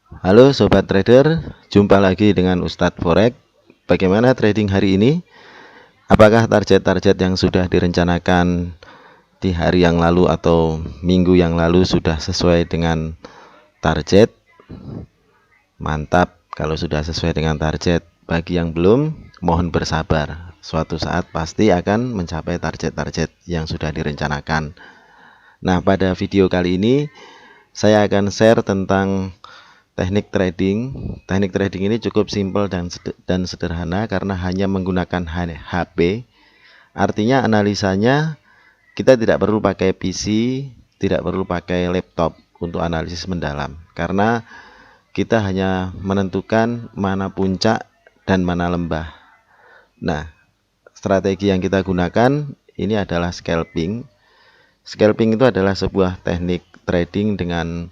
Halo Sobat Trader, jumpa lagi dengan Ustadz Forex. Bagaimana trading hari ini? Apakah target-target yang sudah direncanakan di hari yang lalu atau minggu yang lalu sudah sesuai dengan target? Mantap kalau sudah sesuai dengan target. Bagi yang belum, mohon bersabar. Suatu saat pasti akan mencapai target-target yang sudah direncanakan. Nah, pada video kali ini saya akan share tentang teknik trading. Teknik trading ini cukup simpel dan sederhana karena hanya menggunakan HP. Artinya analisanya kita tidak perlu pakai PC, tidak perlu pakai laptop untuk analisis mendalam. Karena kita hanya menentukan mana puncak dan mana lembah. Nah, strategi yang kita gunakan ini adalah scalping. Scalping itu adalah sebuah teknik trading dengan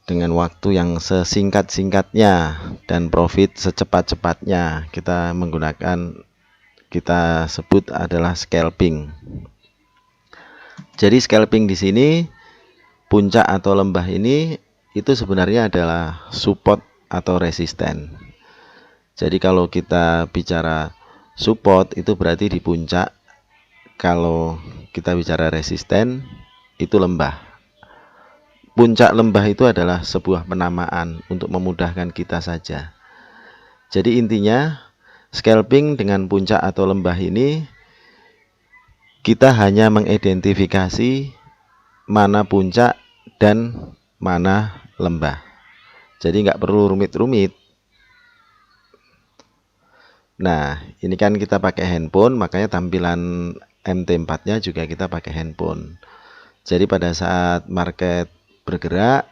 waktu yang sesingkat-singkatnya dan profit secepat-cepatnya. Kita sebut adalah scalping. Jadi scalping di sini, puncak atau lembah ini itu sebenarnya adalah support atau resisten. Jadi kalau kita bicara support itu berarti di puncak, kalau kita bicara resisten itu lembah. Puncak lembah itu adalah sebuah penamaan untuk memudahkan kita saja. Jadi intinya scalping dengan puncak atau lembah ini kita hanya mengidentifikasi mana puncak dan mana lembah. Jadi nggak perlu rumit-rumit. Nah, ini kan kita pakai handphone, makanya tampilan MT4-nya juga kita pakai handphone. Jadi pada saat market bergerak,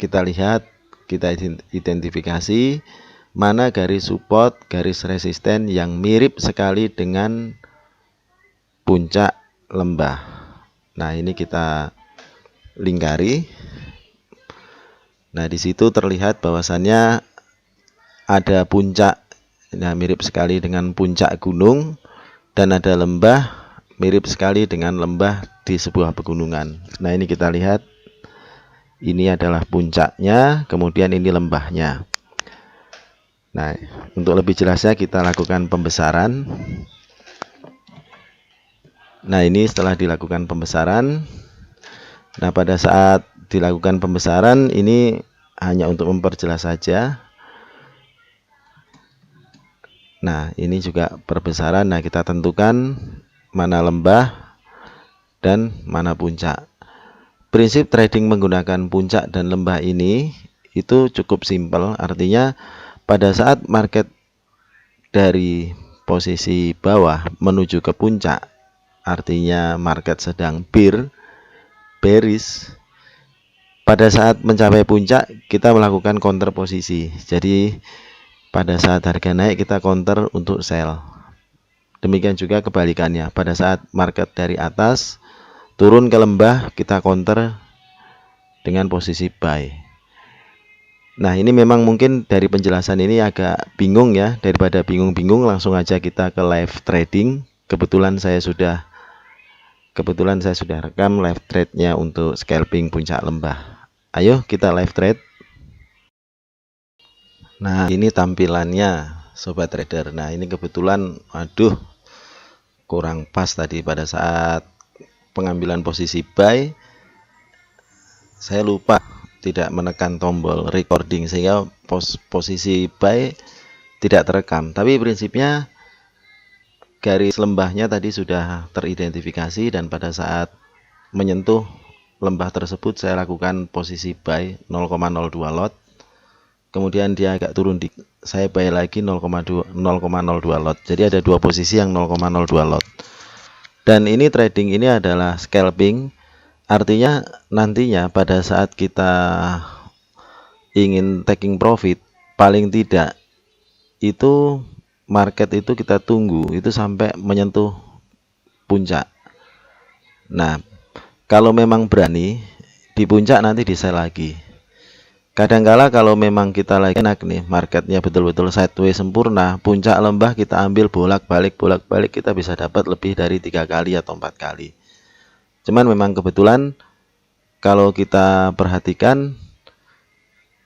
kita lihat, kita identifikasi mana garis support, garis resisten yang mirip sekali dengan puncak lembah. Nah, ini kita lingkari. Nah, di situ terlihat bahwasannya ada puncak, nah mirip sekali dengan puncak gunung, dan ada lembah mirip sekali dengan lembah di sebuah pegunungan. Nah, ini kita lihat, ini adalah puncaknya, kemudian ini lembahnya. Nah, untuk lebih jelasnya kita lakukan pembesaran. Nah, ini setelah dilakukan pembesaran. Nah, pada saat dilakukan pembesaran ini hanya untuk memperjelas saja. Nah, ini juga perbesaran. Nah, kita tentukan mana lembah dan mana puncak. Prinsip trading menggunakan puncak dan lembah ini itu cukup simpel. Artinya pada saat market dari posisi bawah menuju ke puncak, artinya market sedang bearish. Pada saat mencapai puncak kita melakukan counter posisi. Jadi pada saat harga naik kita counter untuk sell. Demikian juga kebalikannya, pada saat market dari atas turun ke lembah kita counter dengan posisi buy. Nah, ini memang mungkin dari penjelasan ini agak bingung ya. Daripada bingung-bingung, langsung aja kita ke live trading. Kebetulan saya sudah rekam live trade-nya untuk scalping puncak lembah. Ayo kita live trade. Nah, ini tampilannya Sobat Trader. Nah, ini kebetulan aduh kurang pas tadi pada saat pengambilan posisi buy. Saya lupa tidak menekan tombol recording sehingga posisi buy tidak terekam. Tapi prinsipnya garis lembahnya tadi sudah teridentifikasi dan pada saat menyentuh lembah tersebut saya lakukan posisi buy 0,02 lot. Kemudian dia agak turun di saya buy lagi 0,02 lot. Jadi ada dua posisi yang 0,02 lot. Dan ini trading ini adalah scalping. Artinya nantinya pada saat kita ingin taking profit, paling tidak itu market itu kita tunggu itu sampai menyentuh puncak. Nah, kalau memang berani di puncak nanti di sell lagi. Kadangkala kalau memang kita lagi enak nih, marketnya betul-betul sideways sempurna, puncak lembah kita ambil bolak-balik kita bisa dapat lebih dari 3 kali atau 4 kali. Cuman memang kebetulan kalau kita perhatikan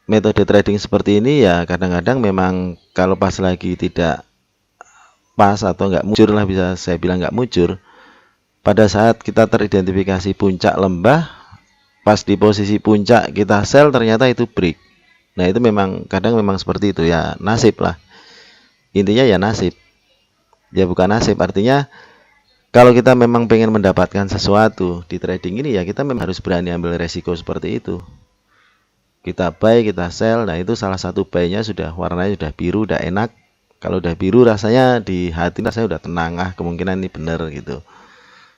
metode trading seperti ini ya kadang-kadang memang kalau pas lagi tidak pas atau nggak mujur lah, bisa saya bilang nggak mujur, pada saat kita teridentifikasi puncak lembah, pas di posisi puncak kita sell ternyata itu break. Nah itu memang kadang memang seperti itu ya, nasib lah, intinya ya nasib, ya bukan nasib, artinya kalau kita memang pengen mendapatkan sesuatu di trading ini ya kita memang harus berani ambil resiko seperti itu. Kita buy, kita sell. Nah itu salah satu buy-nya sudah warnanya sudah biru, udah enak. Kalau udah biru rasanya di hati rasanya udah tenang, kemungkinan ini bener gitu.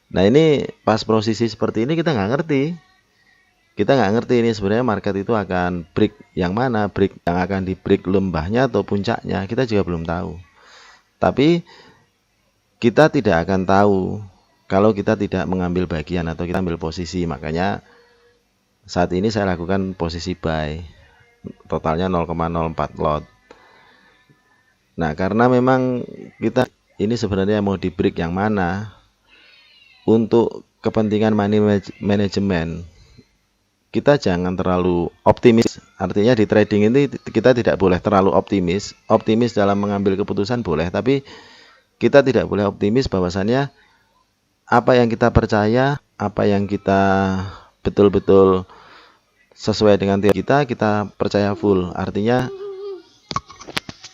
Nah ini pas posisi seperti ini kita nggak ngerti. Kita nggak ngerti ini sebenarnya market itu akan break yang mana, break yang akan di break lembahnya atau puncaknya, kita juga belum tahu. Tapi kita tidak akan tahu kalau kita tidak mengambil bagian atau kita ambil posisi. Makanya saat ini saya lakukan posisi buy, totalnya 0,04 lot. Nah karena memang kita ini sebenarnya mau di break yang mana, untuk kepentingan money management kita jangan terlalu optimis. Artinya di trading ini kita tidak boleh terlalu optimis. Optimis dalam mengambil keputusan boleh, tapi kita tidak boleh optimis bahwasannya apa yang kita percaya, apa yang kita betul-betul sesuai dengan teori kita percaya full.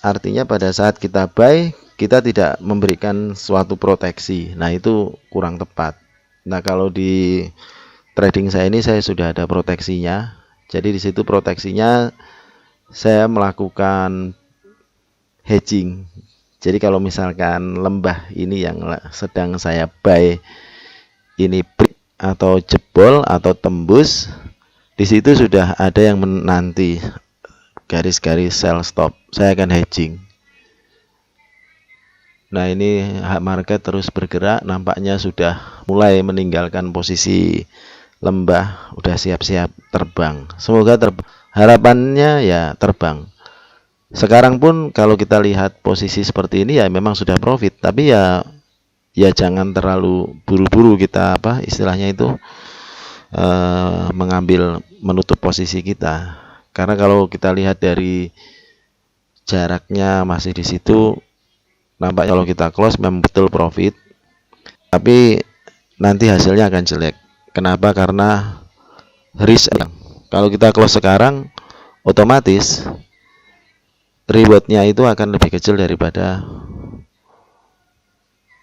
Artinya pada saat kita buy, kita tidak memberikan suatu proteksi. Nah itu kurang tepat. Nah kalau di trading saya ini saya sudah ada proteksinya. Jadi di situ proteksinya saya melakukan hedging. Jadi kalau misalkan lembah ini yang sedang saya buy ini break atau jebol atau tembus, di situ sudah ada yang menanti garis-garis sell stop. Saya akan hedging. Nah ini hak market terus bergerak, nampaknya sudah mulai meninggalkan posisi lembah, udah siap-siap terbang. Semoga harapannya ya terbang. Sekarang pun kalau kita lihat posisi seperti ini ya memang sudah profit, tapi ya jangan terlalu buru-buru kita istilahnya itu mengambil menutup posisi kita. Karena kalau kita lihat dari jaraknya masih di situ, nampaknya kalau kita close memang betul profit, tapi nanti hasilnya akan jelek. Kenapa? Karena risk. Kalau kita close sekarang, otomatis rewardnya itu akan lebih kecil daripada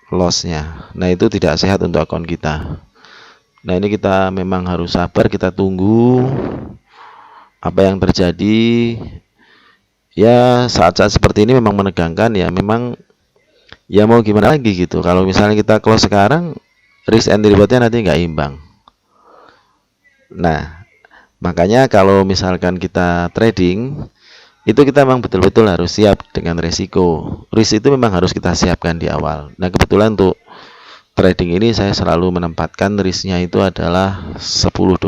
lossnya. Nah itu tidak sehat untuk akun kita. Nah ini kita memang harus sabar, kita tunggu apa yang terjadi. Ya saat-saat seperti ini memang menegangkan ya, memang ya mau gimana lagi gitu. Kalau misalnya kita close sekarang, risk and rewardnya nanti nggak imbang. Nah makanya kalau misalkan kita trading, itu kita memang betul-betul harus siap dengan resiko. Risk itu memang harus kita siapkan di awal. Nah kebetulan untuk trading ini saya selalu menempatkan risknya itu adalah $10.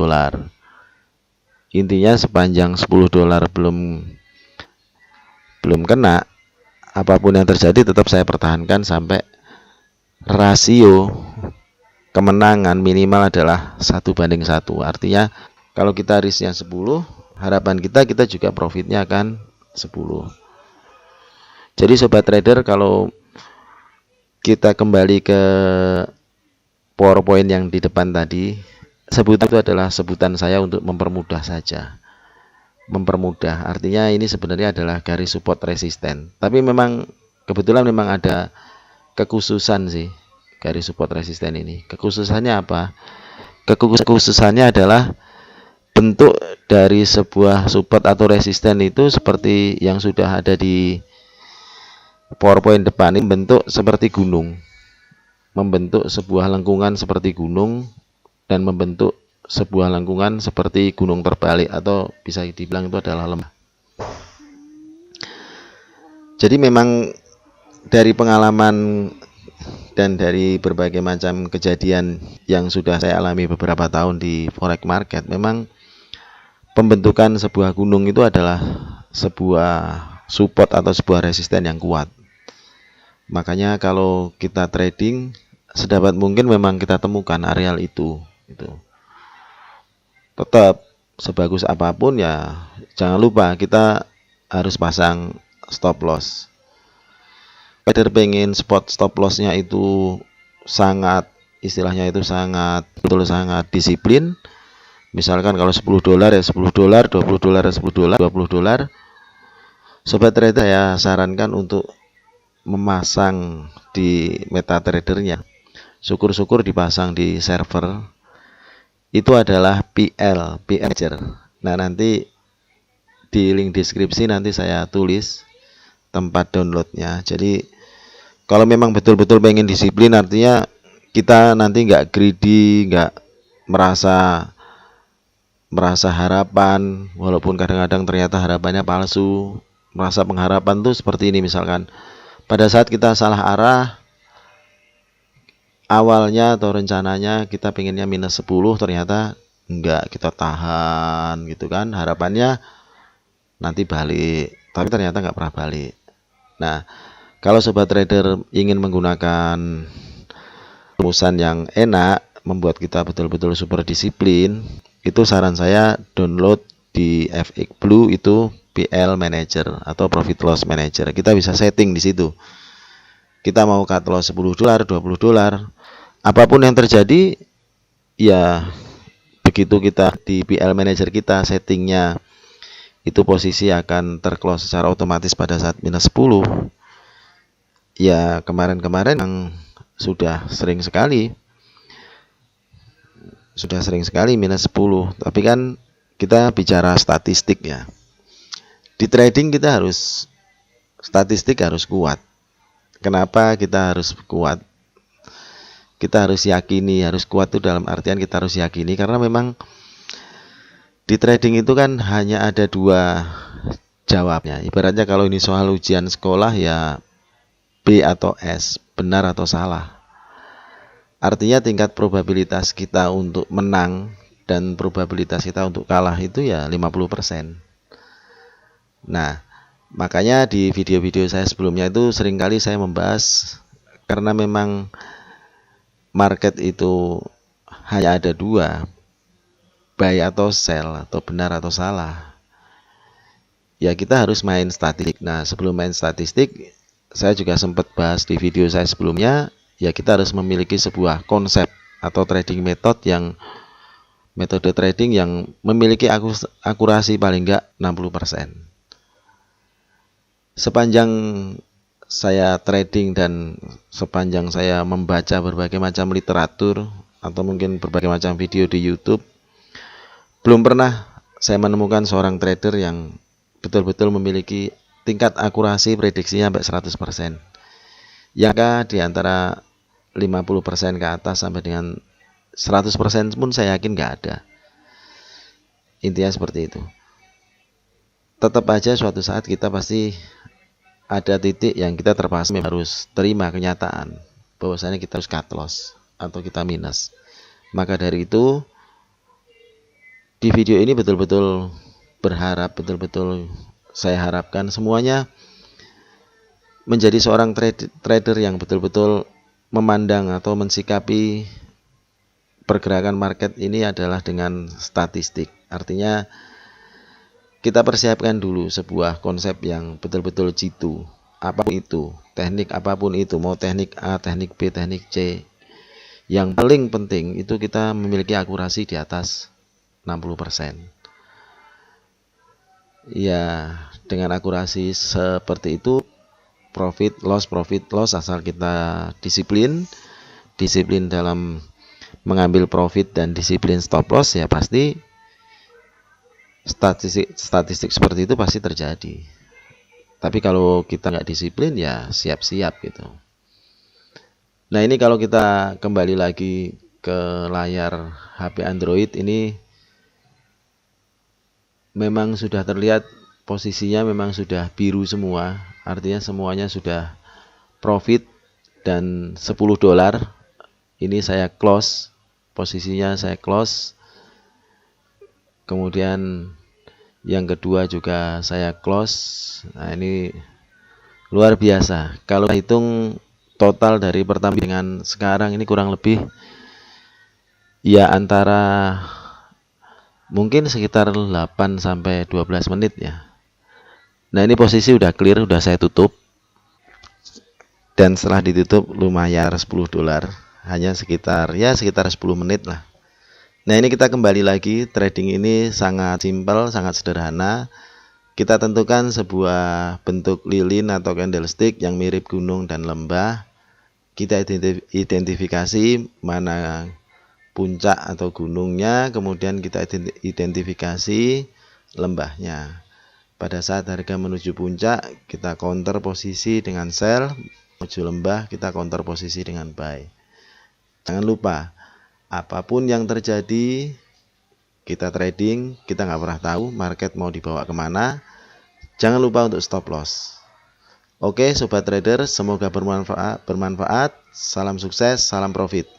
Intinya sepanjang $10 belum kena, apapun yang terjadi tetap saya pertahankan sampai rasio kemenangan minimal adalah 1:1. Artinya kalau kita risknya 10, harapan kita juga profitnya akan 10. Jadi sobat trader, kalau kita kembali ke PowerPoint yang di depan tadi, sebutan itu adalah sebutan saya untuk mempermudah saja. Mempermudah, artinya ini sebenarnya adalah garis support resisten. Tapi memang kebetulan memang ada kekhususan sih garis support resisten ini. Kekhususannya apa? Kekhususannya adalah bentuk dari sebuah support atau resisten itu seperti yang sudah ada di PowerPoint depan, ini bentuk seperti gunung, membentuk sebuah lengkungan seperti gunung, dan membentuk sebuah lengkungan seperti gunung terbalik, atau bisa dibilang itu adalah lembah. Jadi memang dari pengalaman dan dari berbagai macam kejadian yang sudah saya alami beberapa tahun di forex market, memang pembentukan sebuah gunung itu adalah sebuah support atau sebuah resisten yang kuat. Makanya kalau kita trading, sedapat mungkin memang kita temukan areal itu. Tetap sebagus apapun ya jangan lupa kita harus pasang stop loss. Trader pengen spot stop lossnya itu sangat, istilahnya itu sangat betul sangat disiplin. Misalkan kalau 10 dolar ya 10 dolar, 20 dolar ya 10 dolar, 20 dolar. Sobat trader ya sarankan untuk memasang di MetaTrader-nya. Syukur-syukur dipasang di server. Itu adalah PL Manager. Nah, nanti di link deskripsi nanti saya tulis tempat downloadnya. Jadi kalau memang betul-betul pengen disiplin, artinya kita nanti nggak greedy, nggak merasa harapan, walaupun kadang-kadang ternyata harapannya palsu. Merasa pengharapan tuh seperti ini, misalkan pada saat kita salah arah, awalnya atau rencananya kita pengennya minus 10, ternyata enggak, kita tahan gitu kan, harapannya nanti balik, tapi ternyata nggak pernah balik. Nah, kalau sobat trader ingin menggunakan rumusan yang enak, membuat kita betul-betul super disiplin, itu saran saya download di FX Blue itu PL Manager atau Profit Loss Manager. Kita bisa setting di situ. Kita mau cut loss 10 dolar, 20 dolar, apapun yang terjadi, ya begitu kita di PL Manager kita settingnya itu posisi akan terclose secara otomatis pada saat minus 10. Ya kemarin-kemarin yang sudah sering sekali minus 10, tapi kan kita bicara statistik ya. Di trading kita harus statistik harus kuat. Kenapa kita harus kuat? Kita harus yakini, harus kuat itu dalam artian kita harus yakini, karena memang di trading itu kan hanya ada dua jawabnya. Ibaratnya kalau ini soal ujian sekolah ya B atau S, benar atau salah. Artinya tingkat probabilitas kita untuk menang dan probabilitas kita untuk kalah itu ya 50%. Nah, makanya di video-video saya sebelumnya itu seringkali saya membahas, karena memang market itu hanya ada dua, buy atau sell, atau benar atau salah. Ya kita harus main statistik. Nah, sebelum main statistik, saya juga sempat bahas di video saya sebelumnya, ya kita harus memiliki sebuah konsep atau trading metode trading yang memiliki akurasi paling enggak 60%. Sepanjang saya trading dan sepanjang saya membaca berbagai macam literatur atau mungkin berbagai macam video di YouTube, belum pernah saya menemukan seorang trader yang betul-betul memiliki tingkat akurasi prediksinya sampai 100%. Yang di antara 50% ke atas sampai dengan 100% pun saya yakin nggak ada. Intinya seperti itu. Tetap aja suatu saat kita pasti ada titik yang kita terpaksa harus terima kenyataan bahwasanya kita harus cut loss atau kita minus. Maka dari itu di video ini betul-betul berharap, betul-betul saya harapkan semuanya menjadi seorang trader yang betul-betul memandang atau mensikapi pergerakan market ini adalah dengan statistik. Artinya kita persiapkan dulu sebuah konsep yang betul-betul jitu, apapun itu, teknik apapun itu, mau teknik A, teknik B, teknik C. Yang paling penting itu kita memiliki akurasi di atas 60%. Ya, dengan akurasi seperti itu, profit loss asal kita disiplin dalam mengambil profit dan disiplin stop loss, ya pasti statistik seperti itu pasti terjadi. Tapi kalau kita nggak disiplin ya siap-siap gitu. Nah, ini kalau kita kembali lagi ke layar HP Android, ini memang sudah terlihat posisinya memang sudah biru semua, artinya semuanya sudah profit. Dan 10 dolar ini saya close, posisinya saya close. Kemudian yang kedua juga saya close. Nah, ini luar biasa. Kalau hitung total dari pertama dengan sekarang ini kurang lebih ya antara mungkin sekitar 8 sampai 12 menit ya. Nah, ini posisi udah clear, udah saya tutup. Dan setelah ditutup lumayan $10, hanya sekitar 10 menit lah. Nah, ini kita kembali lagi. Trading ini sangat simpel, sangat sederhana. Kita tentukan sebuah bentuk lilin atau candlestick yang mirip gunung dan lembah. Kita identifikasi mana puncak atau gunungnya, kemudian kita identifikasi lembahnya. Pada saat harga menuju puncak, kita counter posisi dengan sell, menuju lembah kita counter posisi dengan buy. Jangan lupa, apapun yang terjadi, kita trading, kita nggak pernah tahu market mau dibawa kemana. Jangan lupa untuk stop loss. Oke sobat trader, semoga bermanfaat. Salam sukses, salam profit.